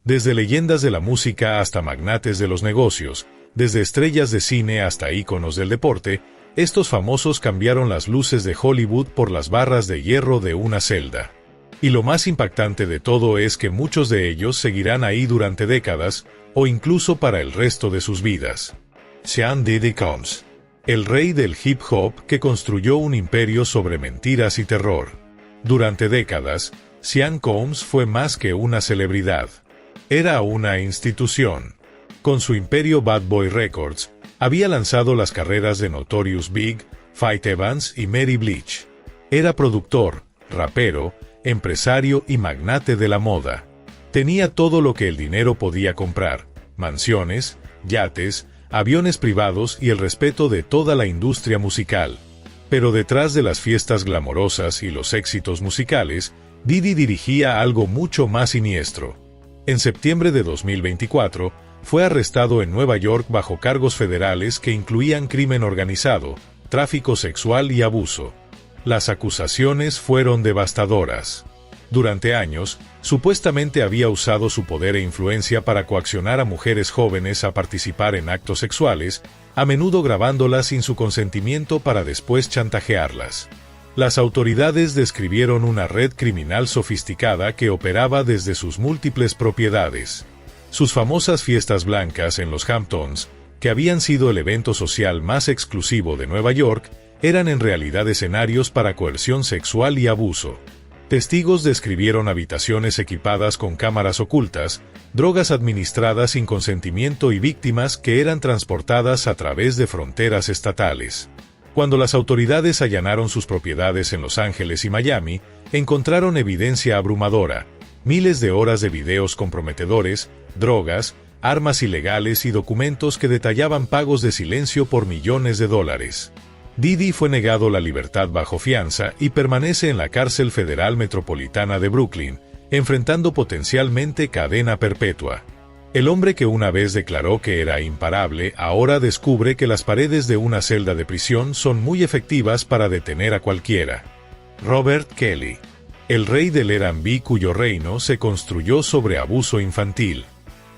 Desde leyendas de la música hasta magnates de los negocios, desde estrellas de cine hasta íconos del deporte, estos famosos cambiaron las luces de Hollywood por las barras de hierro de una celda. Y lo más impactante de todo es que muchos de ellos seguirán ahí durante décadas, o incluso para el resto de sus vidas. Sean Diddy Combs, el rey del hip hop que construyó un imperio sobre mentiras y terror. Durante décadas, Sean Combs fue más que una celebridad. Era una institución. Con su imperio Bad Boy Records, había lanzado las carreras de Notorious Big, Faith Evans y Mary Bleach. Era productor, rapero, empresario y magnate de la moda. Tenía todo lo que el dinero podía comprar: mansiones, yates, aviones privados y el respeto de toda la industria musical. Pero detrás de las fiestas glamorosas y los éxitos musicales, Diddy dirigía algo mucho más siniestro. En septiembre de 2024, fue arrestado en Nueva York bajo cargos federales que incluían crimen organizado, tráfico sexual y abuso. Las acusaciones fueron devastadoras. Durante años, supuestamente había usado su poder e influencia para coaccionar a mujeres jóvenes a participar en actos sexuales, a menudo grabándolas sin su consentimiento para después chantajearlas. Las autoridades describieron una red criminal sofisticada que operaba desde sus múltiples propiedades. Sus famosas fiestas blancas en los Hamptons, que habían sido el evento social más exclusivo de Nueva York, eran en realidad escenarios para coerción sexual y abuso. Testigos describieron habitaciones equipadas con cámaras ocultas, drogas administradas sin consentimiento y víctimas que eran transportadas a través de fronteras estatales. Cuando las autoridades allanaron sus propiedades en Los Ángeles y Miami, encontraron evidencia abrumadora: miles de horas de videos comprometedores, drogas, armas ilegales y documentos que detallaban pagos de silencio por millones de dólares. Diddy fue negado la libertad bajo fianza y permanece en la cárcel federal metropolitana de Brooklyn, enfrentando potencialmente cadena perpetua. El hombre que una vez declaró que era imparable ahora descubre que las paredes de una celda de prisión son muy efectivas para detener a cualquiera. Robert Kelly, el rey del R&B cuyo reino se construyó sobre abuso infantil.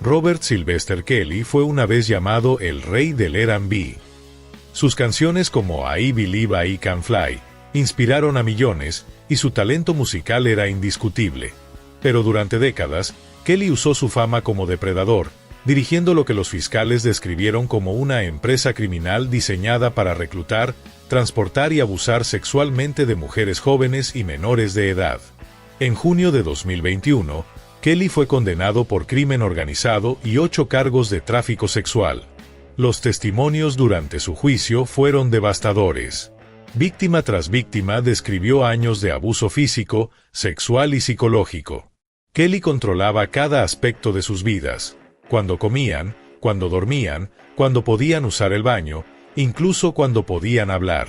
Robert Sylvester Kelly fue una vez llamado el rey del R&B. Sus canciones como I Believe I Can Fly inspiraron a millones y su talento musical era indiscutible. Pero durante décadas, Kelly usó su fama como depredador, dirigiendo lo que los fiscales describieron como una empresa criminal diseñada para reclutar, transportar y abusar sexualmente de mujeres jóvenes y menores de edad. En junio de 2021, Kelly fue condenado por crimen organizado y 8 cargos de tráfico sexual. Los testimonios durante su juicio fueron devastadores. Víctima tras víctima describió años de abuso físico, sexual y psicológico. Kelly controlaba cada aspecto de sus vidas: cuando comían, cuando dormían, cuando podían usar el baño, incluso cuando podían hablar.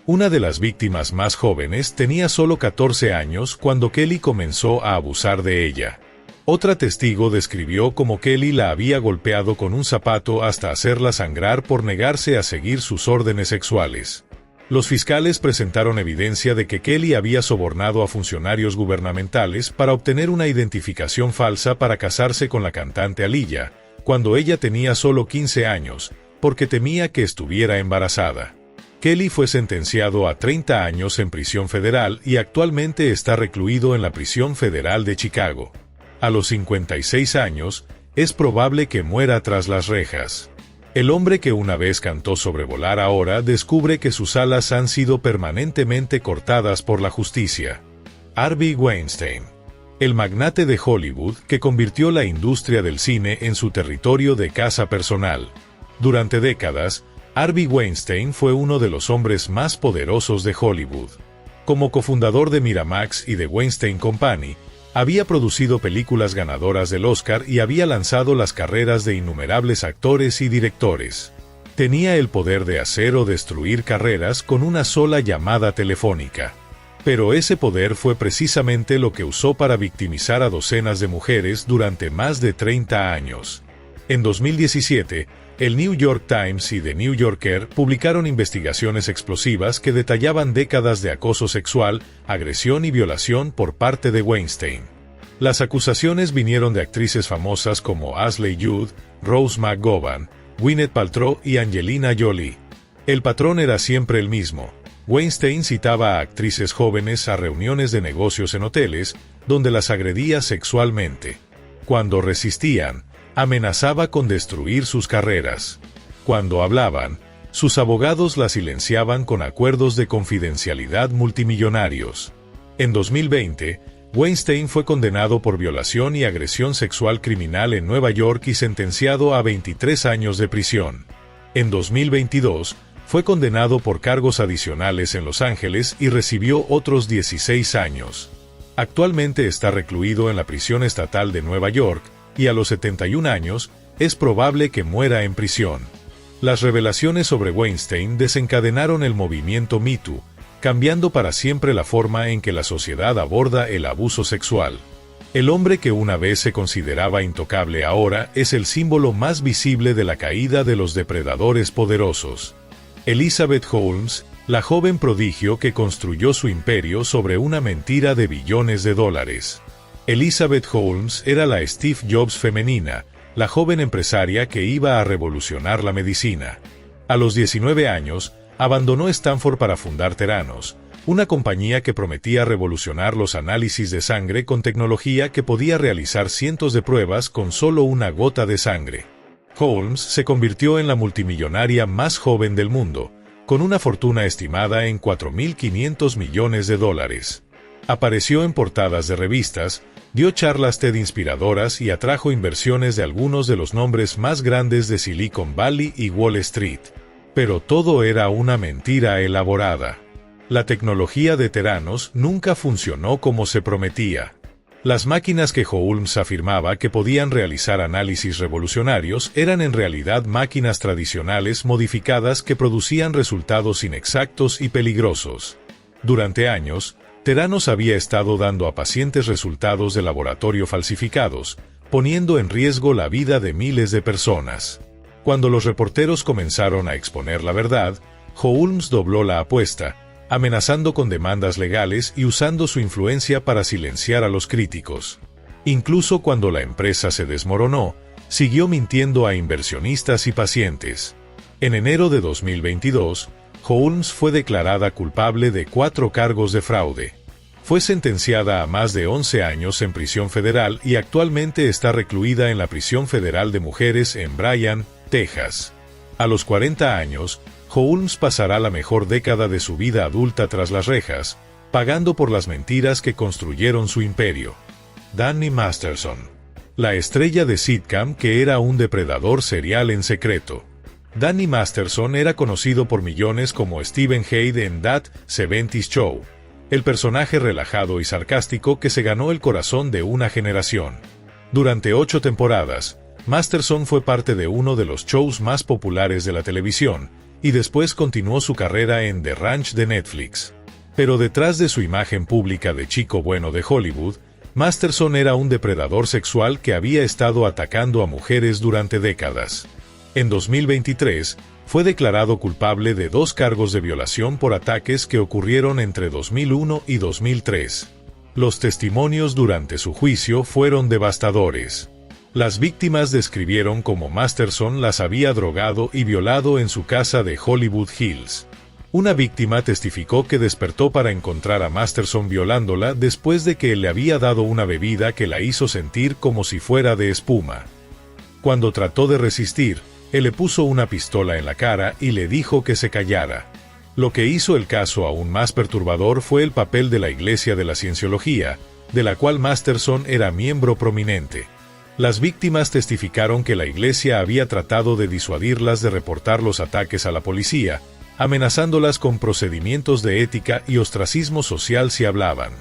Una de las víctimas más jóvenes tenía solo 14 años cuando Kelly comenzó a abusar de ella. Otra testigo describió cómo Kelly la había golpeado con un zapato hasta hacerla sangrar por negarse a seguir sus órdenes sexuales. Los fiscales presentaron evidencia de que Kelly había sobornado a funcionarios gubernamentales para obtener una identificación falsa para casarse con la cantante Aaliyah, cuando ella tenía solo 15 años, porque temía que estuviera embarazada. Kelly fue sentenciado a 30 años en prisión federal y actualmente está recluido en la prisión federal de Chicago. A los 56 años, es probable que muera tras las rejas. El hombre que una vez cantó sobrevolar ahora descubre que sus alas han sido permanentemente cortadas por la justicia. Harvey Weinstein, el magnate de Hollywood que convirtió la industria del cine en su territorio de caza personal. Durante décadas, Harvey Weinstein fue uno de los hombres más poderosos de Hollywood. Como cofundador de Miramax y de Weinstein Company, había producido películas ganadoras del Oscar y había lanzado las carreras de innumerables actores y directores. Tenía el poder de hacer o destruir carreras con una sola llamada telefónica. Pero ese poder fue precisamente lo que usó para victimizar a docenas de mujeres durante más de 30 años. En 2017, el New York Times y The New Yorker publicaron investigaciones explosivas que detallaban décadas de acoso sexual, agresión y violación por parte de Weinstein. Las acusaciones vinieron de actrices famosas como Ashley Judd, Rose McGowan, Gwyneth Paltrow y Angelina Jolie. El patrón era siempre el mismo. Weinstein citaba a actrices jóvenes a reuniones de negocios en hoteles, donde las agredía sexualmente. Cuando resistían, amenazaba con destruir sus carreras. Cuando hablaban, sus abogados la silenciaban con acuerdos de confidencialidad multimillonarios. En 2020, Weinstein fue condenado por violación y agresión sexual criminal en Nueva York y sentenciado a 23 años de prisión. En 2022, fue condenado por cargos adicionales en Los Ángeles y recibió otros 16 años. Actualmente está recluido en la prisión estatal de Nueva York y a los 71 años es probable que muera en prisión. Las revelaciones sobre Weinstein desencadenaron el movimiento Me Too, cambiando para siempre la forma en que la sociedad aborda el abuso sexual. El hombre que una vez se consideraba intocable ahora es el símbolo más visible de la caída de los depredadores poderosos. Elizabeth Holmes, la joven prodigio que construyó su imperio sobre una mentira de billones de dólares. Elizabeth Holmes era la Steve Jobs femenina, la joven empresaria que iba a revolucionar la medicina. A los 19 años, abandonó Stanford para fundar Theranos, una compañía que prometía revolucionar los análisis de sangre con tecnología que podía realizar cientos de pruebas con solo una gota de sangre. Holmes se convirtió en la multimillonaria más joven del mundo, con una fortuna estimada en $4.500 millones. Apareció en portadas de revistas, dio charlas TED inspiradoras y atrajo inversiones de algunos de los nombres más grandes de Silicon Valley y Wall Street. Pero todo era una mentira elaborada. La tecnología de Theranos nunca funcionó como se prometía. Las máquinas que Holmes afirmaba que podían realizar análisis revolucionarios eran en realidad máquinas tradicionales modificadas que producían resultados inexactos y peligrosos. Durante años, Theranos había estado dando a pacientes resultados de laboratorio falsificados, poniendo en riesgo la vida de miles de personas. Cuando los reporteros comenzaron a exponer la verdad, Holmes dobló la apuesta, amenazando con demandas legales y usando su influencia para silenciar a los críticos. Incluso cuando la empresa se desmoronó, siguió mintiendo a inversionistas y pacientes. En enero de 2022, Holmes fue declarada culpable de 4 cargos de fraude. Fue sentenciada a más de 11 años en prisión federal y actualmente está recluida en la Prisión Federal de Mujeres en Bryan, Texas. A los 40 años, Holmes pasará la mejor década de su vida adulta tras las rejas, pagando por las mentiras que construyeron su imperio. Danny Masterson, la estrella de sitcom que era un depredador serial en secreto. Danny Masterson era conocido por millones como Stephen Hyde en That 70's Show, el personaje relajado y sarcástico que se ganó el corazón de una generación. Durante 8 temporadas, Masterson fue parte de uno de los shows más populares de la televisión, y después continuó su carrera en The Ranch de Netflix. Pero detrás de su imagen pública de chico bueno de Hollywood, Masterson era un depredador sexual que había estado atacando a mujeres durante décadas. En 2023, fue declarado culpable de 2 cargos de violación por ataques que ocurrieron entre 2001 y 2003. Los testimonios durante su juicio fueron devastadores. Las víctimas describieron cómo Masterson las había drogado y violado en su casa de Hollywood Hills. Una víctima testificó que despertó para encontrar a Masterson violándola después de que él le había dado una bebida que la hizo sentir como si fuera de espuma. Cuando trató de resistir, él le puso una pistola en la cara y le dijo que se callara. Lo que hizo el caso aún más perturbador fue el papel de la Iglesia de la Cienciología, de la cual Masterson era miembro prominente. Las víctimas testificaron que la Iglesia había tratado de disuadirlas de reportar los ataques a la policía, amenazándolas con procedimientos de ética y ostracismo social si hablaban.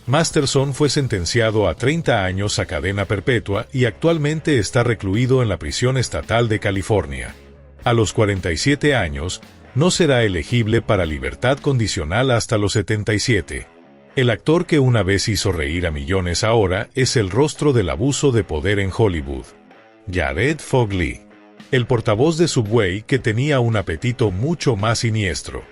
Masterson fue sentenciado a 30 años a cadena perpetua y actualmente está recluido en la prisión estatal de California. A los 47 años, no será elegible para libertad condicional hasta los 77. El actor que una vez hizo reír a millones ahora es el rostro del abuso de poder en Hollywood. Jared Fogley, el portavoz de Subway que tenía un apetito mucho más siniestro.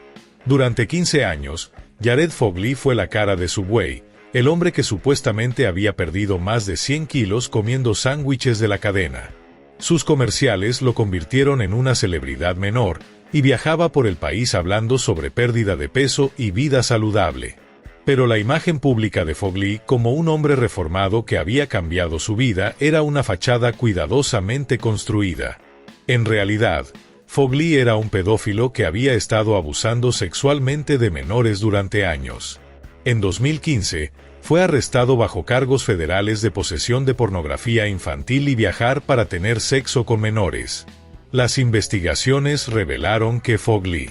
Durante 15 años, Jared Fogley fue la cara de Subway, el hombre que supuestamente había perdido más de 100 kilos comiendo sándwiches de la cadena. Sus comerciales lo convirtieron en una celebridad menor y viajaba por el país hablando sobre pérdida de peso y vida saludable. Pero la imagen pública de Fog Lee como un hombre reformado que había cambiado su vida era una fachada cuidadosamente construida. En realidad, Fog Lee era un pedófilo que había estado abusando sexualmente de menores durante años. En 2015, fue arrestado bajo cargos federales de posesión de pornografía infantil y viajar para tener sexo con menores. Las investigaciones revelaron que Fog Lee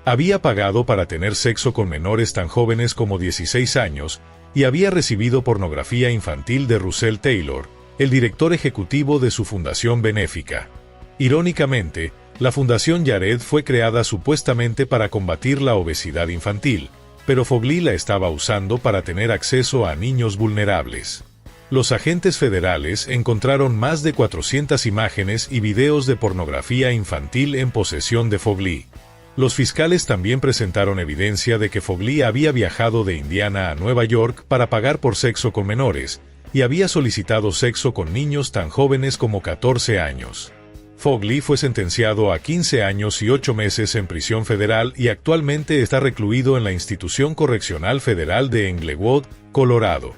había pagado para tener sexo con menores tan jóvenes como 16 años y había recibido pornografía infantil de Russell Taylor, el director ejecutivo de su fundación benéfica. Irónicamente, la Fundación Yared fue creada supuestamente para combatir la obesidad infantil, pero Fog Lee la estaba usando para tener acceso a niños vulnerables. Los agentes federales encontraron más de 400 imágenes y videos de pornografía infantil en posesión de Fog Lee. Los fiscales también presentaron evidencia de que Fog Lee había viajado de Indiana a Nueva York para pagar por sexo con menores, y había solicitado sexo con niños tan jóvenes como 14 años. Fog Lee fue sentenciado a 15 años y 8 meses en prisión federal y actualmente está recluido en la Institución Correccional Federal de Englewood, Colorado.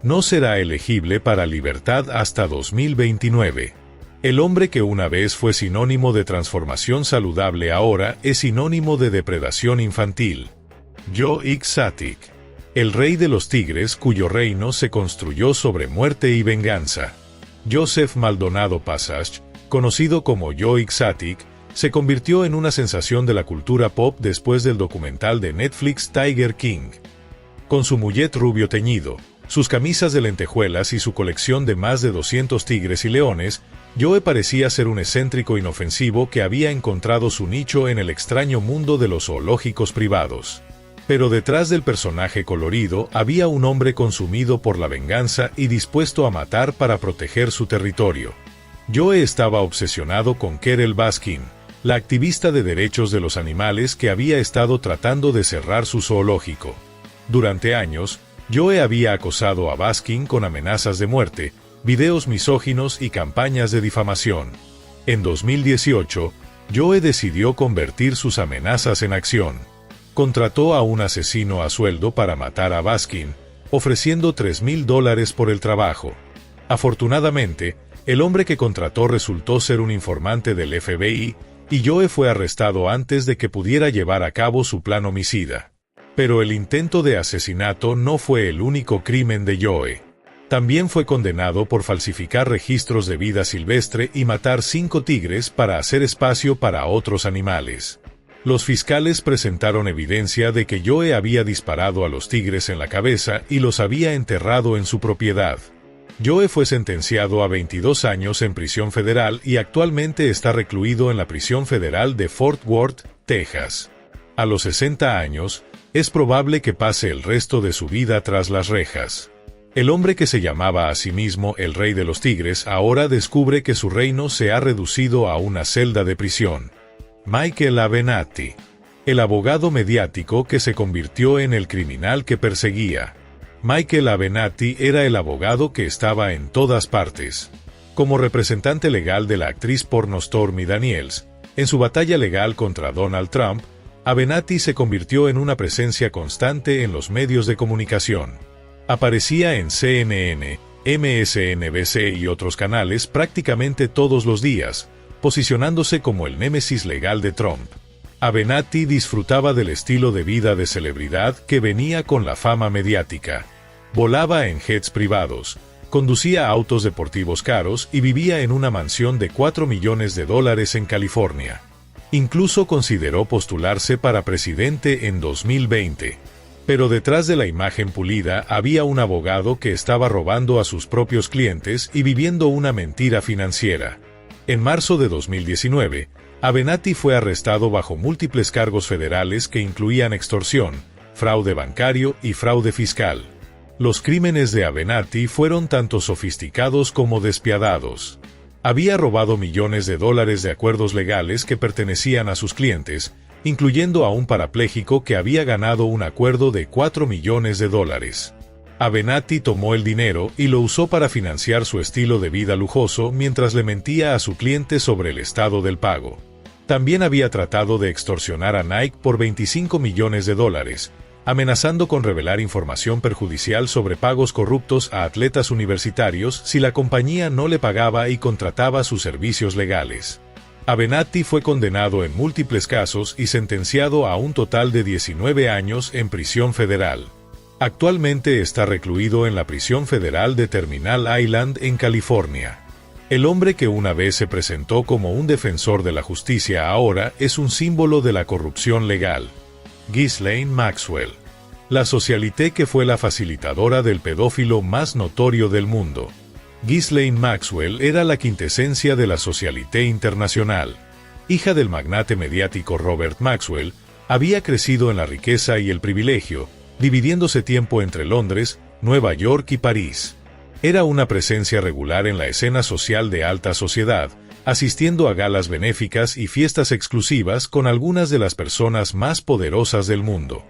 No será elegible para libertad hasta 2029. El hombre que una vez fue sinónimo de transformación saludable ahora es sinónimo de depredación infantil. Joe Exotic, el rey de los tigres cuyo reino se construyó sobre muerte y venganza. Joseph Maldonado Passage, conocido como Joe Exotic, se convirtió en una sensación de la cultura pop después del documental de Netflix Tiger King. Con su mullet rubio teñido, sus camisas de lentejuelas y su colección de más de 200 tigres y leones, Joe parecía ser un excéntrico inofensivo que había encontrado su nicho en el extraño mundo de los zoológicos privados. Pero detrás del personaje colorido había un hombre consumido por la venganza y dispuesto a matar para proteger su territorio. Joe estaba obsesionado con Carole Baskin, la activista de derechos de los animales que había estado tratando de cerrar su zoológico. Durante años, Joe había acosado a Baskin con amenazas de muerte, videos misóginos y campañas de difamación. En 2018, Joe decidió convertir sus amenazas en acción. Contrató a un asesino a sueldo para matar a Baskin, ofreciendo $3,000 por el trabajo. Afortunadamente, el hombre que contrató resultó ser un informante del FBI, y Joe fue arrestado antes de que pudiera llevar a cabo su plan homicida. Pero el intento de asesinato no fue el único crimen de Joe. También fue condenado por falsificar registros de vida silvestre y matar 5 tigres para hacer espacio para otros animales. Los fiscales presentaron evidencia de que Joe había disparado a los tigres en la cabeza y los había enterrado en su propiedad. Joe fue sentenciado a 22 años en prisión federal y actualmente está recluido en la prisión federal de Fort Worth, Texas. A los 60 años, es probable que pase el resto de su vida tras las rejas. El hombre que se llamaba a sí mismo el Rey de los Tigres ahora descubre que su reino se ha reducido a una celda de prisión. Michael Avenatti, el abogado mediático que se convirtió en el criminal que perseguía. Michael Avenatti era el abogado que estaba en todas partes. Como representante legal de la actriz porno Stormy Daniels, en su batalla legal contra Donald Trump, Avenatti se convirtió en una presencia constante en los medios de comunicación. Aparecía en CNN, MSNBC y otros canales prácticamente todos los días, posicionándose como el némesis legal de Trump. Avenatti disfrutaba del estilo de vida de celebridad que venía con la fama mediática. Volaba en jets privados, conducía autos deportivos caros y vivía en una mansión de $4 millones en California. Incluso consideró postularse para presidente en 2020. Pero detrás de la imagen pulida había un abogado que estaba robando a sus propios clientes y viviendo una mentira financiera. En marzo de 2019, Avenatti fue arrestado bajo múltiples cargos federales que incluían extorsión, fraude bancario y fraude fiscal. Los crímenes de Avenatti fueron tanto sofisticados como despiadados. Había robado millones de dólares de acuerdos legales que pertenecían a sus clientes, incluyendo a un parapléjico que había ganado un acuerdo de $4 millones. Avenatti tomó el dinero y lo usó para financiar su estilo de vida lujoso mientras le mentía a su cliente sobre el estado del pago. También había tratado de extorsionar a Nike por $25 millones, amenazando con revelar información perjudicial sobre pagos corruptos a atletas universitarios si la compañía no le pagaba y contrataba sus servicios legales. Avenatti fue condenado en múltiples casos y sentenciado a un total de 19 años en prisión federal. Actualmente está recluido en la prisión federal de Terminal Island en California. El hombre que una vez se presentó como un defensor de la justicia ahora es un símbolo de la corrupción legal. Ghislaine Maxwell. La socialité que fue la facilitadora del pedófilo más notorio del mundo. Ghislaine Maxwell era la quintesencia de la socialité internacional. Hija del magnate mediático Robert Maxwell, había crecido en la riqueza y el privilegio, dividiéndose tiempo entre Londres, Nueva York y París. Era una presencia regular en la escena social de alta sociedad, asistiendo a galas benéficas y fiestas exclusivas con algunas de las personas más poderosas del mundo.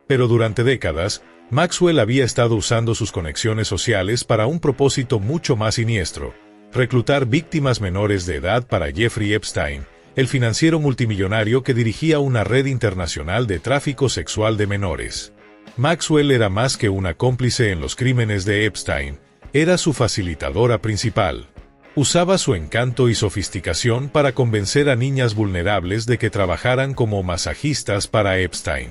Pero durante décadas, Maxwell había estado usando sus conexiones sociales para un propósito mucho más siniestro: reclutar víctimas menores de edad para Jeffrey Epstein, el financiero multimillonario que dirigía una red internacional de tráfico sexual de menores. Maxwell era más que una cómplice en los crímenes de Epstein, era su facilitadora principal. Usaba su encanto y sofisticación para convencer a niñas vulnerables de que trabajaran como masajistas para Epstein.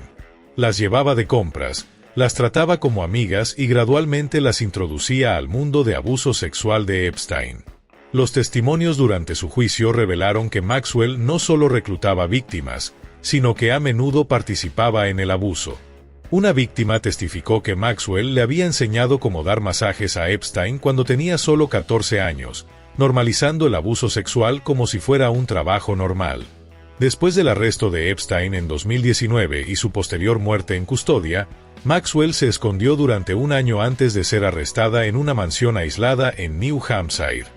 Las llevaba de compras, las trataba como amigas y gradualmente las introducía al mundo de abuso sexual de Epstein. Los testimonios durante su juicio revelaron que Maxwell no solo reclutaba víctimas, sino que a menudo participaba en el abuso. Una víctima testificó que Maxwell le había enseñado cómo dar masajes a Epstein cuando tenía solo 14 años, normalizando el abuso sexual como si fuera un trabajo normal. Después del arresto de Epstein en 2019 y su posterior muerte en custodia, Maxwell se escondió durante un año antes de ser arrestada en una mansión aislada en New Hampshire.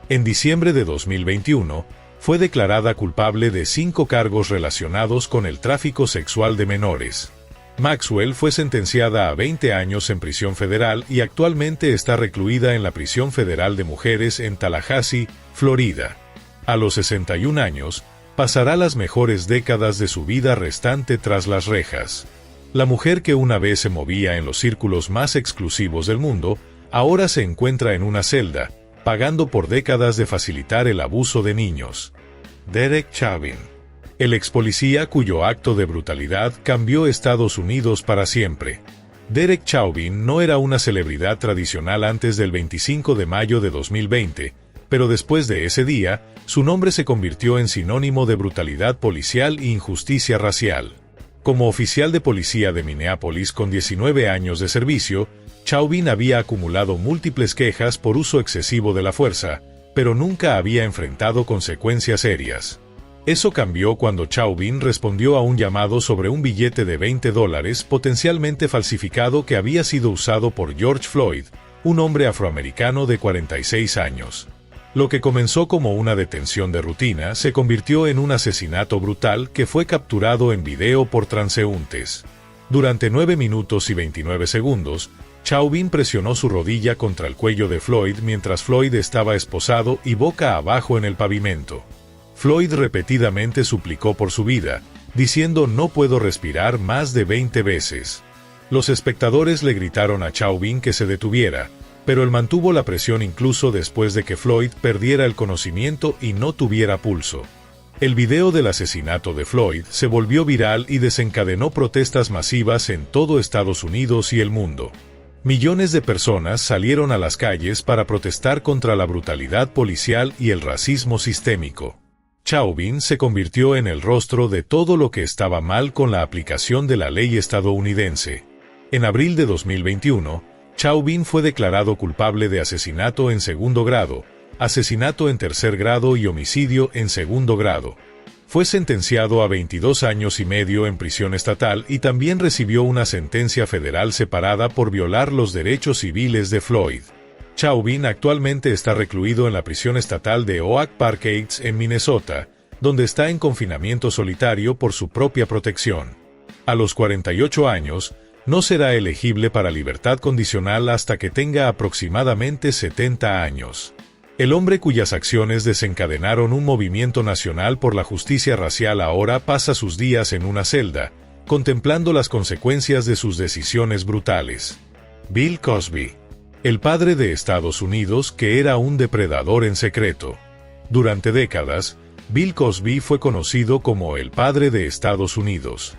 En diciembre de 2021, fue declarada culpable de 5 cargos relacionados con el tráfico sexual de menores. Maxwell fue sentenciada a 20 años en prisión federal y actualmente está recluida en la prisión federal de mujeres en Tallahassee, Florida. A los 61 años, pasará las mejores décadas de su vida restante tras las rejas. La mujer que una vez se movía en los círculos más exclusivos del mundo, ahora se encuentra en una celda, pagando por décadas de facilitar el abuso de niños. Derek Chauvin. El ex policía cuyo acto de brutalidad cambió Estados Unidos para siempre. Derek Chauvin no era una celebridad tradicional antes del 25 de mayo de 2020, pero después de ese día, su nombre se convirtió en sinónimo de brutalidad policial e injusticia racial. Como oficial de policía de Minneapolis con 19 años de servicio, Chauvin había acumulado múltiples quejas por uso excesivo de la fuerza, pero nunca había enfrentado consecuencias serias. Eso cambió cuando Chauvin respondió a un llamado sobre un billete de $20 potencialmente falsificado que había sido usado por George Floyd, un hombre afroamericano de 46 años. Lo que comenzó como una detención de rutina se convirtió en un asesinato brutal que fue capturado en video por transeúntes. Durante 9 minutos y 29 segundos, Chauvin presionó su rodilla contra el cuello de Floyd mientras Floyd estaba esposado y boca abajo en el pavimento. Floyd repetidamente suplicó por su vida, diciendo "no puedo respirar" más de 20 veces. Los espectadores le gritaron a Chauvin que se detuviera, pero él mantuvo la presión incluso después de que Floyd perdiera el conocimiento y no tuviera pulso. El video del asesinato de Floyd se volvió viral y desencadenó protestas masivas en todo Estados Unidos y el mundo. Millones de personas salieron a las calles para protestar contra la brutalidad policial y el racismo sistémico. Chauvin se convirtió en el rostro de todo lo que estaba mal con la aplicación de la ley estadounidense. En abril de 2021, Chauvin fue declarado culpable de asesinato en segundo grado, asesinato en tercer grado y homicidio en segundo grado. Fue sentenciado a 22 años y medio en prisión estatal y también recibió una sentencia federal separada por violar los derechos civiles de Floyd. Chauvin actualmente está recluido en la prisión estatal de Oak Park Heights en Minnesota, donde está en confinamiento solitario por su propia protección. A los 48 años, No será elegible para libertad condicional hasta que tenga aproximadamente 70 años. El hombre cuyas acciones desencadenaron un movimiento nacional por la justicia racial ahora pasa sus días en una celda, contemplando las consecuencias de sus decisiones brutales. Bill Cosby. El padre de Estados Unidos que era un depredador en secreto. Durante décadas, Bill Cosby fue conocido como el padre de Estados Unidos.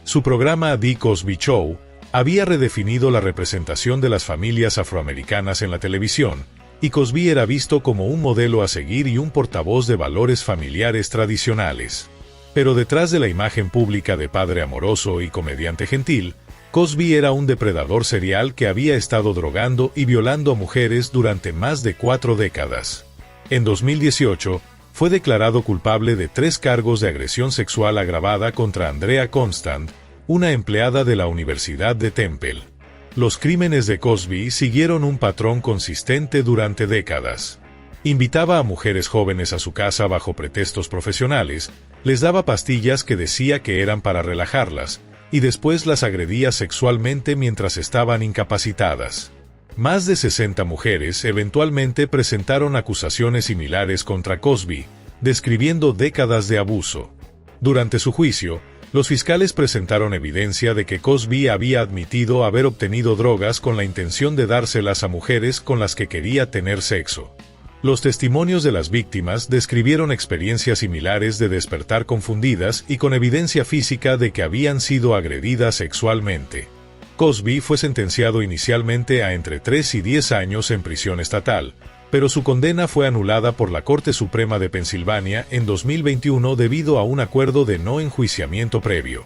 Su programa The Cosby Show había redefinido la representación de las familias afroamericanas en la televisión, y Cosby era visto como un modelo a seguir y un portavoz de valores familiares tradicionales. Pero detrás de la imagen pública de padre amoroso y comediante gentil, Cosby era un depredador serial que había estado drogando y violando a mujeres durante más de 4 décadas. En 2018, fue declarado culpable de 3 cargos de agresión sexual agravada contra Andrea Constant, una empleada de la Universidad de Temple. Los crímenes de Cosby siguieron un patrón consistente durante décadas. Invitaba a mujeres jóvenes a su casa bajo pretextos profesionales, les daba pastillas que decía que eran para relajarlas, y después las agredía sexualmente mientras estaban incapacitadas. Más de 60 mujeres eventualmente presentaron acusaciones similares contra Cosby, describiendo décadas de abuso. Durante su juicio, los fiscales presentaron evidencia de que Cosby había admitido haber obtenido drogas con la intención de dárselas a mujeres con las que quería tener sexo. Los testimonios de las víctimas describieron experiencias similares de despertar confundidas y con evidencia física de que habían sido agredidas sexualmente. Cosby fue sentenciado inicialmente a entre 3 y 10 años en prisión estatal, pero su condena fue anulada por la Corte Suprema de Pensilvania en 2021 debido a un acuerdo de no enjuiciamiento previo.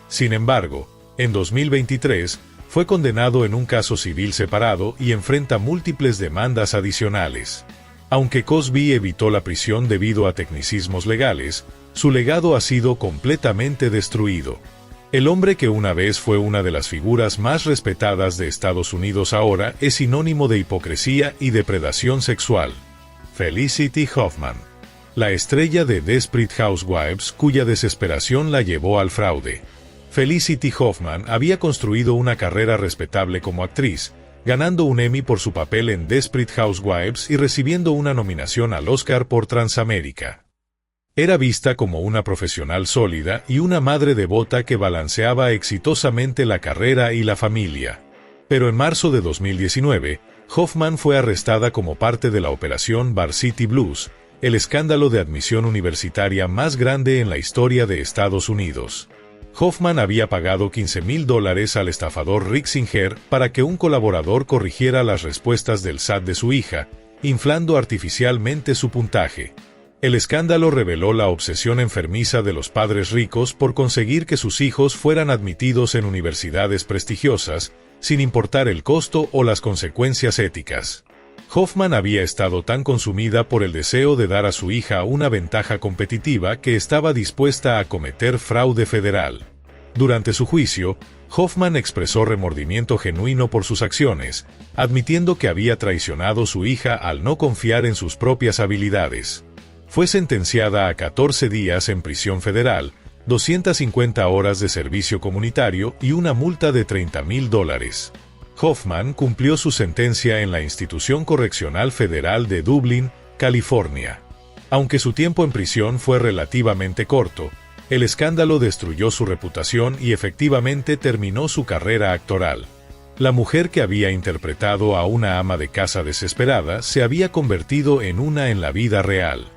Sin embargo, en 2023, fue condenado en un caso civil separado y enfrenta múltiples demandas adicionales. Aunque Cosby evitó la prisión debido a tecnicismos legales, su legado ha sido completamente destruido. El hombre que una vez fue una de las figuras más respetadas de Estados Unidos ahora es sinónimo de hipocresía y depredación sexual. Felicity Huffman. La estrella de Desperate Housewives cuya desesperación la llevó al fraude. Felicity Huffman había construido una carrera respetable como actriz, ganando un Emmy por su papel en Desperate Housewives y recibiendo una nominación al Oscar por Transamérica. Era vista como una profesional sólida y una madre devota que balanceaba exitosamente la carrera y la familia. Pero en marzo de 2019, Huffman fue arrestada como parte de la operación Varsity Blues, el escándalo de admisión universitaria más grande en la historia de Estados Unidos. Huffman había pagado $15,000 al estafador Rick Singer para que un colaborador corrigiera las respuestas del SAT de su hija, inflando artificialmente su puntaje. El escándalo reveló la obsesión enfermiza de los padres ricos por conseguir que sus hijos fueran admitidos en universidades prestigiosas, sin importar el costo o las consecuencias éticas. Huffman había estado tan consumida por el deseo de dar a su hija una ventaja competitiva que estaba dispuesta a cometer fraude federal. Durante su juicio, Huffman expresó remordimiento genuino por sus acciones, admitiendo que había traicionado a su hija al no confiar en sus propias habilidades. Fue sentenciada a 14 días en prisión federal, 250 horas de servicio comunitario y una multa de $30,000. Huffman cumplió su sentencia en la Institución Correccional Federal de Dublín, California. Aunque su tiempo en prisión fue relativamente corto, el escándalo destruyó su reputación y efectivamente terminó su carrera actoral. La mujer que había interpretado a una ama de casa desesperada se había convertido en una en la vida real.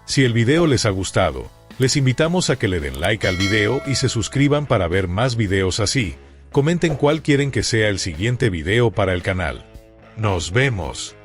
Si el video les ha gustado, les invitamos a que le den like al video y se suscriban para ver más videos así. Comenten cuál quieren que sea el siguiente video para el canal. ¡Nos vemos!